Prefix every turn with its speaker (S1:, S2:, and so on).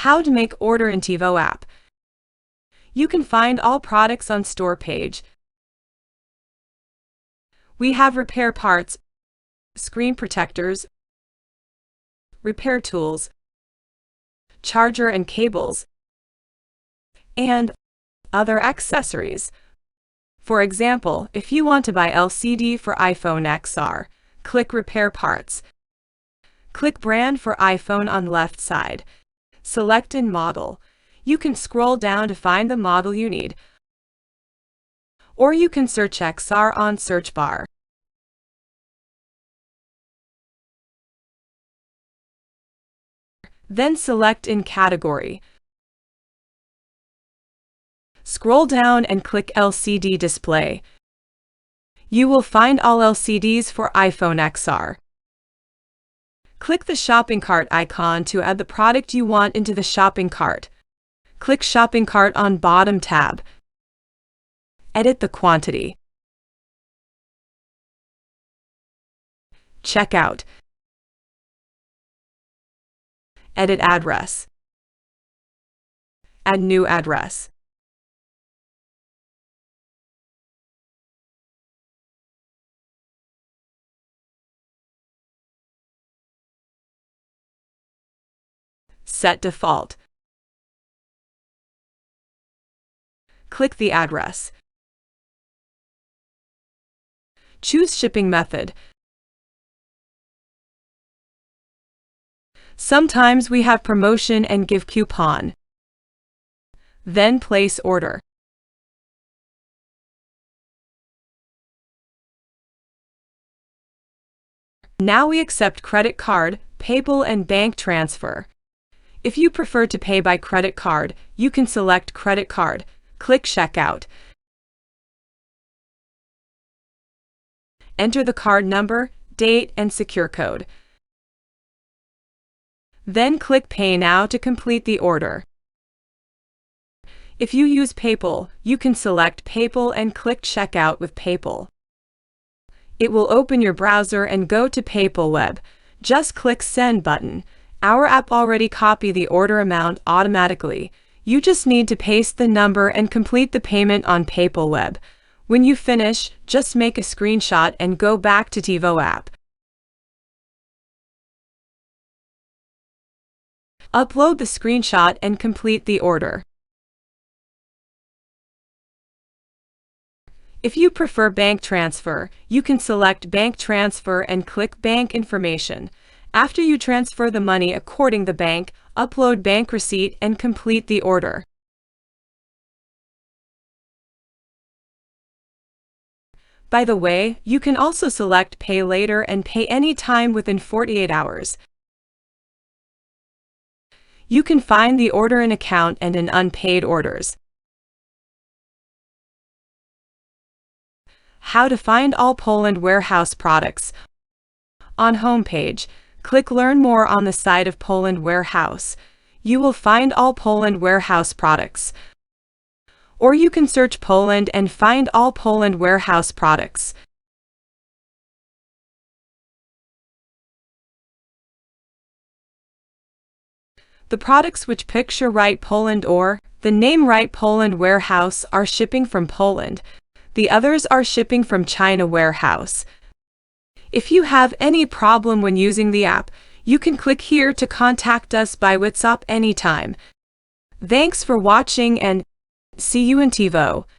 S1: How to make order in Teevo app. You can find all products on store page. We have repair parts, screen protectors, repair tools, charger and cables, and other accessories. For example, if you want to buy LCD for iPhone XR, click Repair Parts. Click Brand for iPhone on left side. Select in Model. You can scroll down to find the model you need, or you can search XR on search bar. Then select in Category. Scroll down and click LCD Display. You will find all LCDs for iPhone XR. Click the shopping cart icon to add the product you want into the shopping cart. Click Shopping Cart on bottom tab. Edit the quantity. Checkout. Edit address. Add new address. Set default. Click the address. Choose shipping method. Sometimes we have promotion and give coupon. Then place order. Now we accept credit card, PayPal and bank transfer. If you prefer to pay by credit card, you can select credit card. Click Checkout. Enter the card number, date, and secure code. Then click Pay Now to complete the order. If you use PayPal, you can select PayPal and click Checkout with PayPal. It will open your browser and go to PayPal web. Just click Send button. Our app already copies the order amount automatically. You just need to paste the number and complete the payment on PayPal web. When you finish, just make a screenshot and go back to Teevo app. Upload the screenshot and complete the order. If you prefer bank transfer, you can select Bank Transfer and click Bank Information. After you transfer the money according the bank, upload bank receipt and complete the order. By the way, you can also select Pay Later and pay any time within 48 hours. You can find the order in account and in unpaid orders. How to find all Poland warehouse products. On homepage, click Learn More on the side of Poland Warehouse. You will find all Poland warehouse products. Or you can search Poland and find all Poland warehouse products. The products which picture Right Poland or the name Right Poland Warehouse are shipping from Poland. The others are shipping from China Warehouse. If you have any problem when using the app, you can click here to contact us by WhatsApp anytime. Thanks for watching and see you in Teevo.